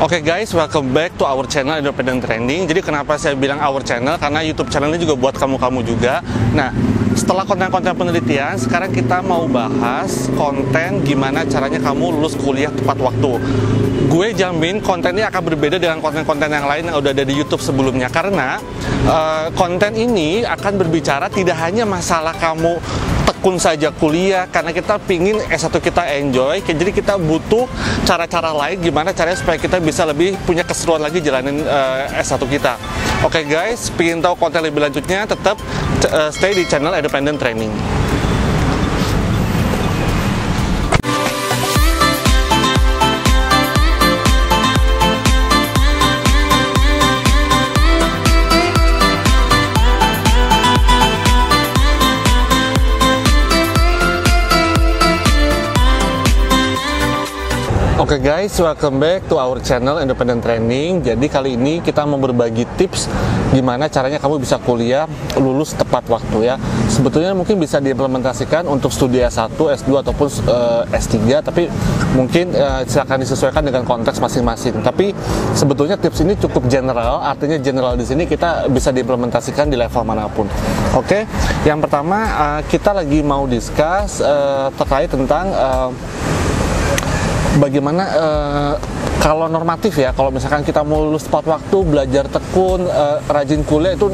Oke guys, welcome back to our channel Independent Trending. Jadi kenapa saya bilang our channel? Karena YouTube channel ini juga buat kamu-kamu juga. Nah, setelah konten-konten penelitian, sekarang kita mau bahas konten gimana caranya kamu lulus kuliah tepat waktu. Gue jamin kontennya akan berbeda dengan konten-konten yang lain yang udah ada di YouTube sebelumnya. Karena konten ini akan berbicara tidak hanya masalah kamu tekun saja kuliah, karena kita pingin S1 kita enjoy, jadi kita butuh cara-cara lain gimana caranya supaya kita bisa lebih punya keseruan lagi jalanin S1 kita. Oke guys, pingin tahu konten lebih lanjutnya, tetap stay di channel Independent Training. Oke guys, welcome back to our channel Independent Training. Jadi kali ini kita mau berbagi tips gimana caranya kamu bisa kuliah lulus tepat waktu ya. Sebetulnya mungkin bisa diimplementasikan untuk studi S1, S2 ataupun S3, tapi mungkin silakan disesuaikan dengan konteks masing-masing. Tapi sebetulnya tips ini cukup general, artinya general di sini kita bisa diimplementasikan di level manapun. Oke, yang pertama kita lagi mau discuss terkait tentang bagaimana kalau normatif ya, kalau misalkan kita mau lulus tepat waktu, belajar tekun, rajin kuliah itu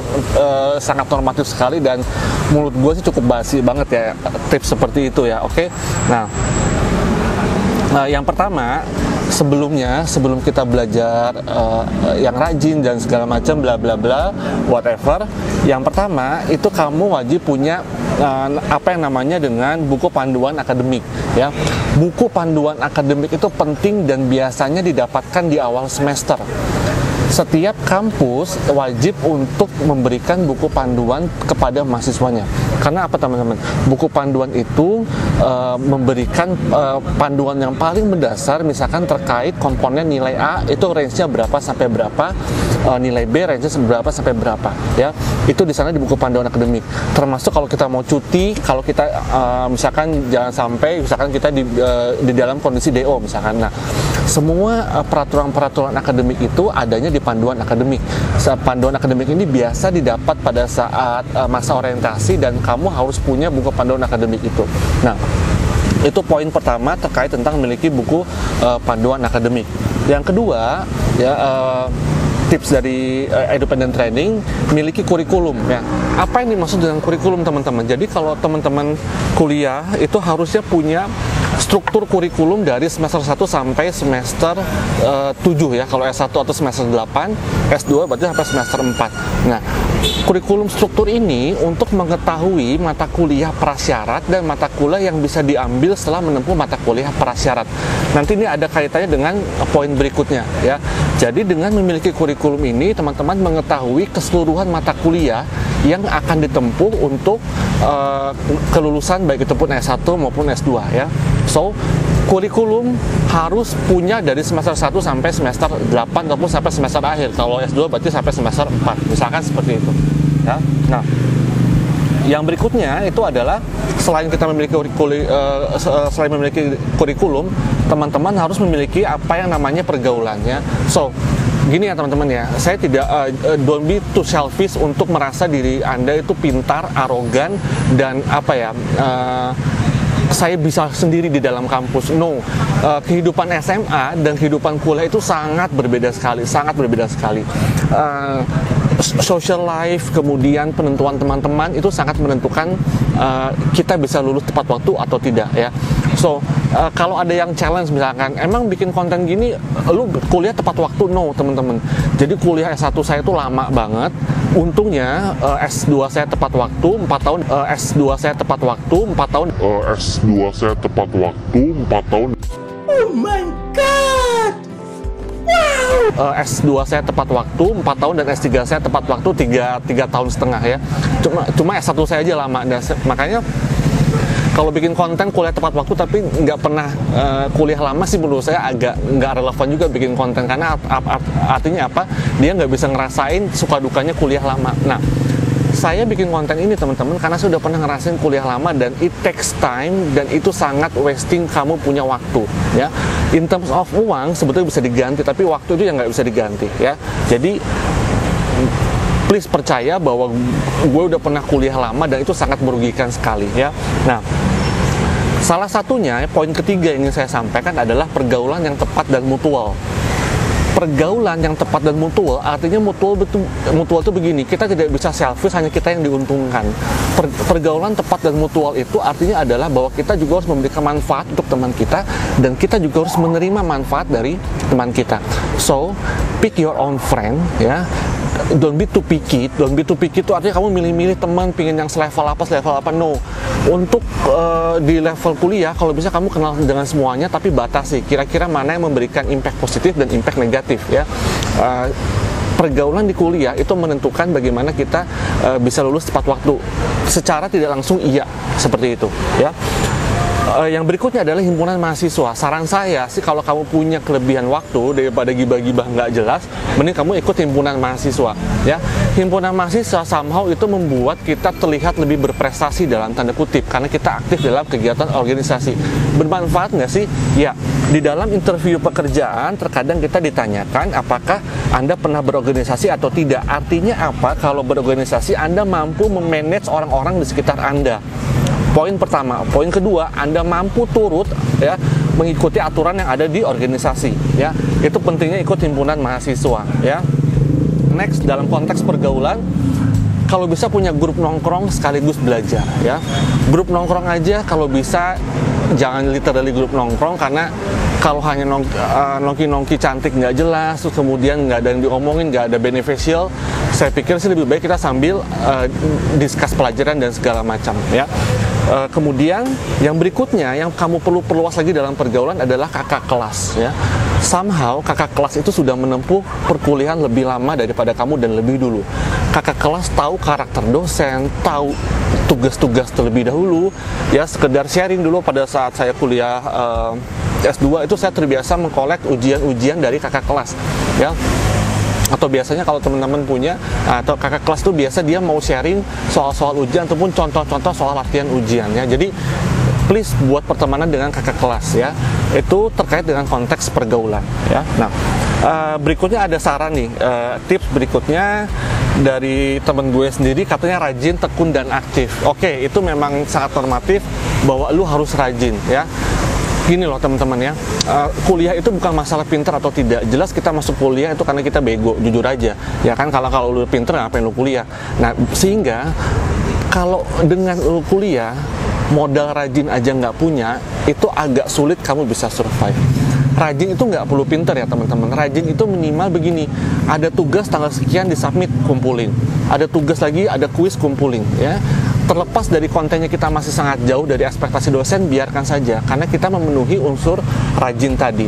sangat normatif sekali dan menurut gue sih cukup basi banget ya tips seperti itu ya. Oke, nah yang pertama sebelum kita belajar yang rajin dan segala macam bla bla bla whatever, yang pertama itu kamu wajib punya apa yang namanya dengan buku panduan akademik ya. Buku panduan akademik itu penting dan biasanya didapatkan di awal semester. Setiap kampus wajib untuk memberikan buku panduan kepada mahasiswanya. Karena apa teman-teman? Buku panduan itu memberikan panduan yang paling mendasar, misalkan terkait komponen nilai A itu range-nya berapa sampai berapa, nilai B range-nya berapa sampai berapa ya. Itu di sana di buku panduan akademik. Termasuk kalau kita mau cuti, kalau kita misalkan jangan sampai misalkan kita di dalam kondisi DO misalkan. Nah, semua peraturan-peraturan akademik itu adanya di panduan akademik. Panduan akademik ini biasa didapat pada saat masa orientasi dan kamu harus punya buku panduan akademik itu. Nah, itu poin pertama terkait tentang memiliki buku panduan akademik. Yang kedua, ya tips dari Independent Training, miliki kurikulum ya. Apa yang dimaksud dengan kurikulum teman-teman? Jadi kalau teman-teman kuliah itu harusnya punya struktur kurikulum dari semester 1 sampai semester 7 ya. Kalau S1 atau semester 8, S2 berarti sampai semester 4. Nah, kurikulum struktur ini untuk mengetahui mata kuliah prasyarat dan mata kuliah yang bisa diambil setelah menempuh mata kuliah prasyarat. Nanti ini ada kaitannya dengan poin berikutnya ya. Jadi dengan memiliki kurikulum ini, teman-teman mengetahui keseluruhan mata kuliah yang akan ditempuh untuk kelulusan baik itu pun S1 maupun S2 ya. So, kurikulum harus punya dari semester 1 sampai semester 8 ataupun sampai semester akhir. Kalau S2 berarti sampai semester 4, misalkan seperti itu ya. Nah, yang berikutnya itu adalah selain kita memiliki kurikulum, teman-teman harus memiliki apa yang namanya pergaulannya. So, gini ya teman-teman ya, saya tidak don't be too selfish untuk merasa diri Anda itu pintar, arogan dan apa ya, saya bisa sendiri di dalam kampus. No, kehidupan SMA dan kehidupan kuliah itu sangat berbeda sekali, social life, kemudian penentuan teman-teman itu sangat menentukan kita bisa lulus tepat waktu atau tidak ya. So, kalau ada yang challenge misalkan, emang bikin konten gini, lu kuliah tepat waktu? No, teman-teman. Jadi kuliah S1 saya itu lama banget. Untungnya S2 saya tepat waktu 4 tahun. S2 saya tepat waktu 4 tahun. S2 saya tepat waktu 4 tahun. Oh my god! Wow! S2 saya tepat waktu 4 tahun dan S3 saya tepat waktu 3 tahun setengah ya. Cuma S1 saya aja lama. Dan makanya kalau bikin konten kuliah tepat waktu tapi nggak pernah kuliah lama sih menurut saya agak nggak relevan juga bikin konten, karena artinya apa, dia nggak bisa ngerasain suka dukanya kuliah lama. Nah, Saya bikin konten ini teman-teman karena saya udah pernah ngerasain kuliah lama dan it takes time dan itu sangat wasting kamu punya waktu ya. In terms of uang sebetulnya bisa diganti, tapi waktu itu yang nggak bisa diganti ya. Jadi please percaya bahwa gue udah pernah kuliah lama dan itu sangat merugikan sekali ya. Nah, salah satunya poin ketiga yang ingin saya sampaikan adalah pergaulan yang tepat dan mutual. Pergaulan yang tepat dan mutual artinya mutual itu begini, kita tidak bisa selfish hanya kita yang diuntungkan. Pergaulan tepat dan mutual itu artinya adalah bahwa kita juga harus memberikan manfaat untuk teman kita dan kita juga harus menerima manfaat dari teman kita. So pick your own friend ya. Don't be too picky. Don't be too picky itu artinya kamu milih-milih teman pingin yang selevel apa. No. Untuk di level kuliah kalau bisa kamu kenal dengan semuanya, tapi batasi kira-kira mana yang memberikan impact positif dan impact negatif ya. Pergaulan di kuliah itu menentukan bagaimana kita bisa lulus tepat waktu. Secara tidak langsung iya seperti itu ya. Yang berikutnya adalah himpunan mahasiswa. Saran saya sih kalau kamu punya kelebihan waktu daripada gibah-gibah nggak jelas, mending kamu ikut himpunan mahasiswa ya. Himpunan mahasiswa somehow itu membuat kita terlihat lebih berprestasi dalam tanda kutip karena kita aktif dalam kegiatan organisasi. Bermanfaat nggak sih? Ya. Di dalam interview pekerjaan terkadang kita ditanyakan apakah Anda pernah berorganisasi atau tidak. Artinya apa? Kalau berorganisasi Anda mampu memanage orang-orang di sekitar Anda. Poin pertama. Poin kedua, Anda mampu turut ya mengikuti aturan yang ada di organisasi ya. Itu pentingnya ikut himpunan mahasiswa ya. Next, dalam konteks pergaulan, kalau bisa punya grup nongkrong sekaligus belajar ya. Grup nongkrong aja kalau bisa, jangan literally grup nongkrong karena kalau hanya nongki-nongki cantik nggak jelas, terus kemudian nggak ada yang diomongin, nggak ada beneficial, saya pikir sih lebih baik kita sambil discuss pelajaran dan segala macam ya. Kemudian yang berikutnya yang kamu perlu perluas lagi dalam pergaulan adalah kakak kelas ya. Somehow kakak kelas itu sudah menempuh perkuliahan lebih lama daripada kamu dan lebih dulu. Kakak kelas tahu karakter dosen, tahu tugas-tugas terlebih dahulu ya. Sekedar sharing dulu pada saat saya kuliah S2 itu saya terbiasa mengkolek ujian-ujian dari kakak kelas ya. Atau biasanya kalau teman-teman punya atau kakak kelas tuh biasa dia mau sharing soal-soal ujian ataupun contoh-contoh soal latihan ujian ya. Jadi please buat pertemanan dengan kakak kelas ya. Itu terkait dengan konteks pergaulan ya. Nah, berikutnya ada saran nih, tips berikutnya dari temen gue sendiri, katanya rajin, tekun, dan aktif. Oke, itu memang sangat normatif bahwa lu harus rajin ya. Gini loh teman-teman ya, kuliah itu bukan masalah pintar atau tidak. Jelas kita masuk kuliah itu karena kita bego, jujur aja ya kan. Kalau lu pintar ngapain lu kuliah. Nah, sehingga kalau dengan lu kuliah modal rajin aja nggak punya, itu agak sulit kamu bisa survive. Rajin itu nggak perlu pintar ya teman-teman. Rajin itu minimal begini, ada tugas tanggal sekian disubmit, kumpulin. Ada tugas lagi, ada kuis, kumpulin ya. Terlepas dari kontennya kita masih sangat jauh dari ekspektasi dosen, biarkan saja karena kita memenuhi unsur rajin tadi.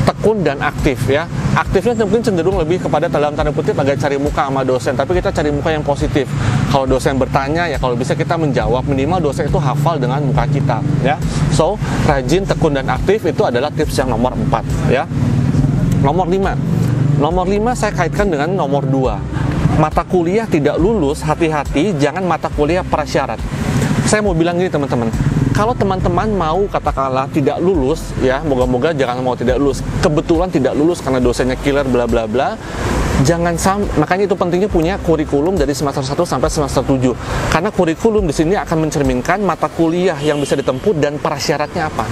Tekun dan aktif ya. Aktifnya mungkin cenderung lebih kepada dalam tanda kutip agak cari muka sama dosen, tapi kita cari muka yang positif. Kalau dosen bertanya ya kalau bisa kita menjawab, minimal dosen itu hafal dengan muka kita ya. So, rajin, tekun, dan aktif itu adalah tips yang nomor 4 ya. Nomor 5 saya kaitkan dengan nomor 2. Mata kuliah tidak lulus, hati-hati, jangan mata kuliah prasyarat. Saya mau bilang gini teman-teman, kalau teman-teman mau katakanlah tidak lulus ya, moga-moga jangan mau tidak lulus, kebetulan tidak lulus karena dosennya killer bla bla bla, makanya itu pentingnya punya kurikulum dari semester 1 sampai semester 7. Karena kurikulum di sini akan mencerminkan mata kuliah yang bisa ditempuh dan prasyaratnya apa.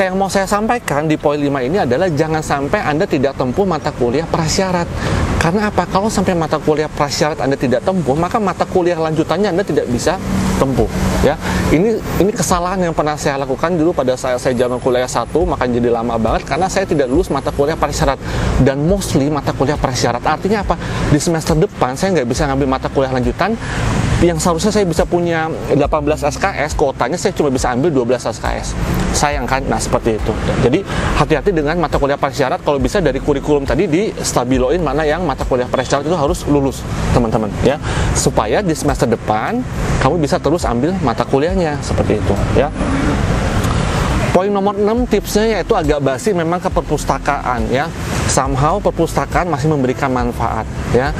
Yang mau saya sampaikan di poin 5 ini adalah jangan sampai Anda tidak tempuh mata kuliah prasyarat. Karena apa? Kalau sampai mata kuliah prasyarat Anda tidak tempuh, maka mata kuliah lanjutannya Anda tidak bisa tempuh. Ya, ini kesalahan yang pernah saya lakukan dulu pada saya zaman kuliah 1, makanya jadi lama banget karena saya tidak lulus mata kuliah prasyarat dan mostly mata kuliah prasyarat. Artinya apa? Di semester depan saya nggak bisa ngambil mata kuliah lanjutan yang seharusnya saya bisa punya 18 SKS, kuotanya saya cuma bisa ambil 12 SKS. Sayang kan? Nah, seperti itu. Jadi, hati-hati dengan mata kuliah prasyarat. Kalau bisa dari kurikulum tadi distabiloin mana yang mata kuliah prasyarat itu harus lulus, teman-teman ya. Supaya di semester depan kamu bisa terus ambil mata kuliahnya seperti itu ya. Poin nomor 6 tipsnya yaitu agak basi, memang ke perpustakaan ya. somehow perpustakaan masih memberikan manfaat, ya.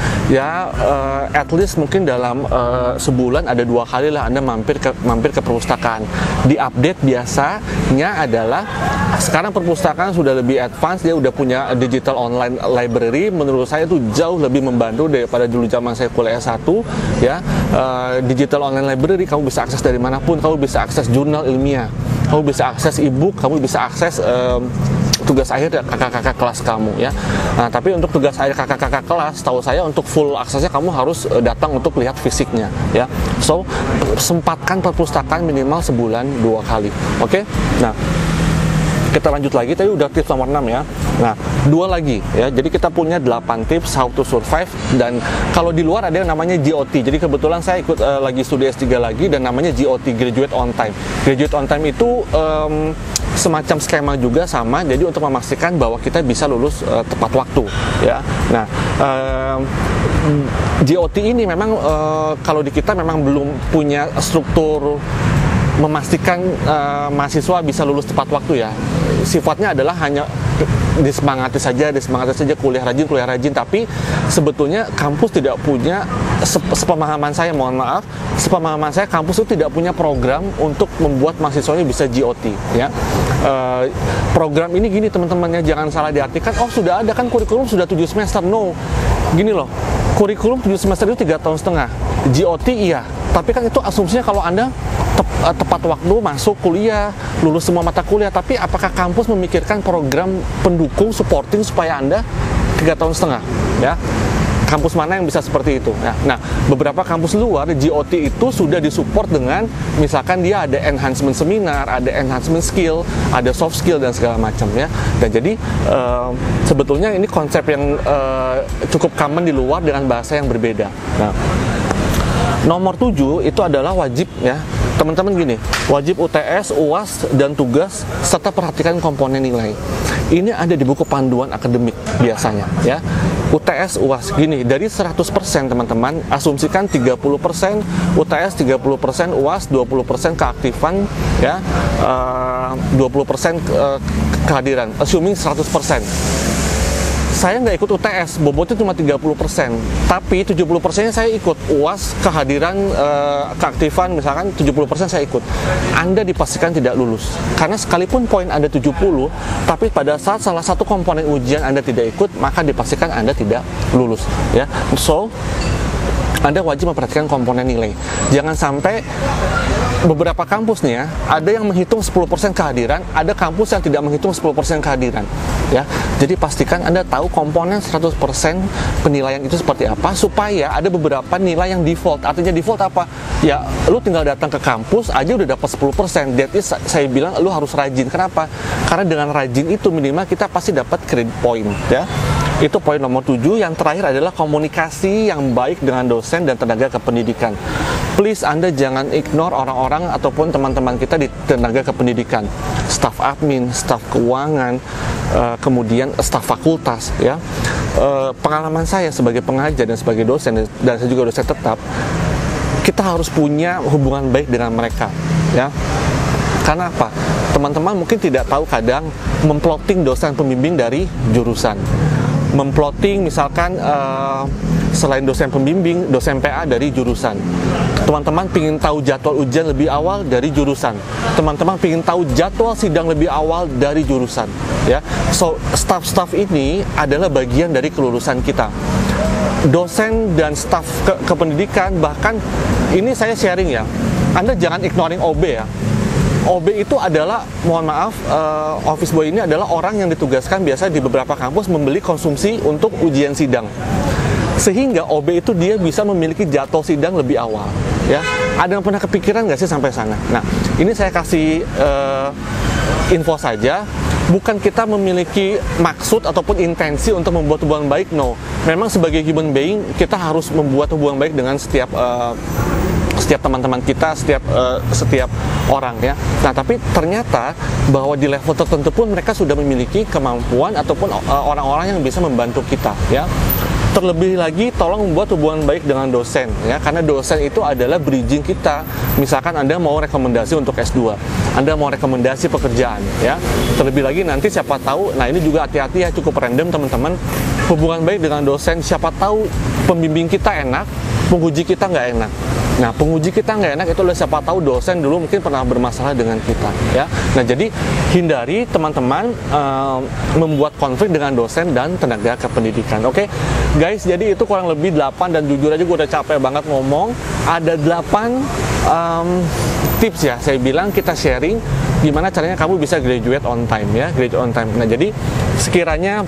At least mungkin dalam sebulan ada 2 kali lah Anda mampir ke perpustakaan. Di update biasanya adalah sekarang perpustakaan sudah lebih advance, dia udah punya digital online library. Menurut saya itu jauh lebih membantu daripada dulu zaman saya kuliah S1, ya. Digital online library, kamu bisa akses dari manapun, kamu bisa akses jurnal ilmiah, kamu bisa akses e-book, kamu bisa akses tugas akhir kakak-kakak kelas kamu, ya. Nah, tapi untuk tugas akhir kakak-kakak kelas, tahu saya untuk full aksesnya kamu harus datang untuk lihat fisiknya, ya. So, sempatkan perpustakaan minimal sebulan 2 kali, oke? Nah, kita lanjut lagi, tadi udah tips nomor 6 ya. Nah, 2 lagi ya. Jadi kita punya 8 tips how to survive, dan kalau di luar ada yang namanya GOT. Jadi kebetulan saya ikut lagi studi S3 lagi dan namanya GOT, Graduate on Time. Graduate on Time itu semacam skema juga sama, jadi untuk memastikan bahwa kita bisa lulus tepat waktu, ya. Nah, GOT ini memang kalau di kita memang belum punya struktur memastikan mahasiswa bisa lulus tepat waktu, ya. Sifatnya adalah hanya disemangati saja, kuliah rajin, tapi sebetulnya kampus tidak punya, sepemahaman saya, sepemahaman saya kampus itu tidak punya program untuk membuat mahasiswanya bisa GOT, ya. Program ini gini teman-teman, ya, jangan salah diartikan, oh sudah ada kan kurikulum sudah 7 semester, no, gini loh, kurikulum 7 semester itu 3,5 tahun, GOT iya, tapi kan itu asumsinya kalau Anda tepat waktu masuk kuliah, lulus semua mata kuliah, tapi apakah kampus memikirkan program pendukung, supporting supaya Anda 3,5 tahun, ya? Kampus mana yang bisa seperti itu, ya? Nah, beberapa kampus luar GOT itu sudah disupport dengan misalkan dia ada enhancement seminar, ada enhancement skill, ada soft skill dan segala macam, ya. Dan jadi sebetulnya ini konsep yang cukup common di luar dengan bahasa yang berbeda. Nah, nomor 7 itu adalah wajib, ya. Teman-teman gini, wajib UTS, UAS, dan tugas, serta perhatikan komponen nilai. Ini ada di buku panduan akademik biasanya, ya. UTS, UAS, gini, dari 100% teman-teman, asumsikan 30% UTS, 30% UAS, 20% keaktifan, ya, 20% kehadiran, assuming 100%. Saya nggak ikut UTS, bobotnya cuma 30%, tapi 70%-nya saya ikut. UAS, kehadiran, keaktifan, misalkan 70% saya ikut. Anda dipastikan tidak lulus, karena sekalipun poin Anda 70, tapi pada saat salah satu komponen ujian Anda tidak ikut, maka dipastikan Anda tidak lulus, ya. So, Anda wajib memperhatikan komponen nilai. Jangan sampai beberapa kampus nih, ya, ada yang menghitung 10% kehadiran, ada kampus yang tidak menghitung 10% kehadiran, ya. Jadi pastikan Anda tahu komponen 100% penilaian itu seperti apa, supaya ada beberapa nilai yang default. Artinya default apa? Ya, lu tinggal datang ke kampus aja udah dapat 10%. That is, saya bilang lu harus rajin. Kenapa? Karena dengan rajin itu minimal kita pasti dapat credit point, ya. Itu poin nomor 7. Yang terakhir adalah komunikasi yang baik dengan dosen dan tenaga kependidikan. Please, Anda jangan ignore orang-orang ataupun teman-teman kita di tenaga kependidikan, staf admin, staf keuangan, kemudian staf fakultas, ya. Pengalaman saya sebagai pengajar dan sebagai dosen, dan saya juga dosen tetap, kita harus punya hubungan baik dengan mereka, ya. Karena apa? Teman-teman mungkin tidak tahu, kadang memploting dosen pembimbing dari jurusan, memploting misalkan selain dosen pembimbing, dosen PA dari jurusan. Teman-teman pingin tahu jadwal ujian lebih awal dari jurusan. Teman-teman pingin tahu jadwal sidang lebih awal dari jurusan, ya. So, staff-staff ini adalah bagian dari kelulusan kita. Dosen dan staf kependidikan, bahkan ini saya sharing, ya. Anda jangan ignoring OB, ya. OB itu adalah, mohon maaf, office boy ini adalah orang yang ditugaskan biasa di beberapa kampus membeli konsumsi untuk ujian sidang, sehingga OB itu dia bisa memiliki jadwal sidang lebih awal, ya. Ada yang pernah kepikiran nggak sih sampai sana? Nah, ini saya kasih info saja. Bukan kita memiliki maksud ataupun intensi untuk membuat hubungan baik, no. Memang sebagai human being kita harus membuat hubungan baik dengan setiap teman-teman kita, setiap orang, ya. Nah, tapi ternyata bahwa di level tertentu pun mereka sudah memiliki kemampuan ataupun orang-orang yang bisa membantu kita, ya. Terlebih lagi, tolong membuat hubungan baik dengan dosen ya, karena dosen itu adalah bridging kita. Misalkan Anda mau rekomendasi untuk S2, Anda mau rekomendasi pekerjaan ya. Terlebih lagi nanti siapa tahu, nah ini juga hati-hati ya, cukup random teman-teman. Hubungan baik dengan dosen, siapa tahu pembimbing kita enak, penguji kita nggak enak. Nah, penguji kita nggak enak itu adalah siapa tahu dosen dulu mungkin pernah bermasalah dengan kita ya. Nah, jadi hindari teman-teman membuat konflik dengan dosen dan tenaga kependidikan. Oke, guys, jadi itu kurang lebih 8, dan jujur aja gue udah capek banget ngomong. Ada 8 tips ya, saya bilang kita sharing gimana caranya kamu bisa graduate on time ya, graduate on time. Nah, jadi sekiranya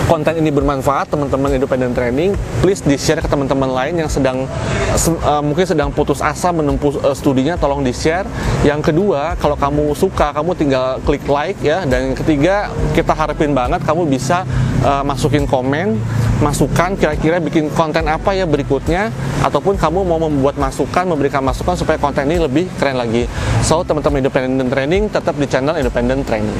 konten ini bermanfaat teman-teman independent training, please di-share ke teman-teman lain yang sedang mungkin sedang putus asa menempuh studinya, tolong di-share. Yang kedua, kalau kamu suka, kamu tinggal klik like ya. Dan yang ketiga, kita harapin banget kamu bisa masukin komen, masukan kira-kira bikin konten apa ya berikutnya, ataupun kamu mau membuat masukan, memberikan masukan supaya konten ini lebih keren lagi. So, teman-teman independent training tetap di channel independent training.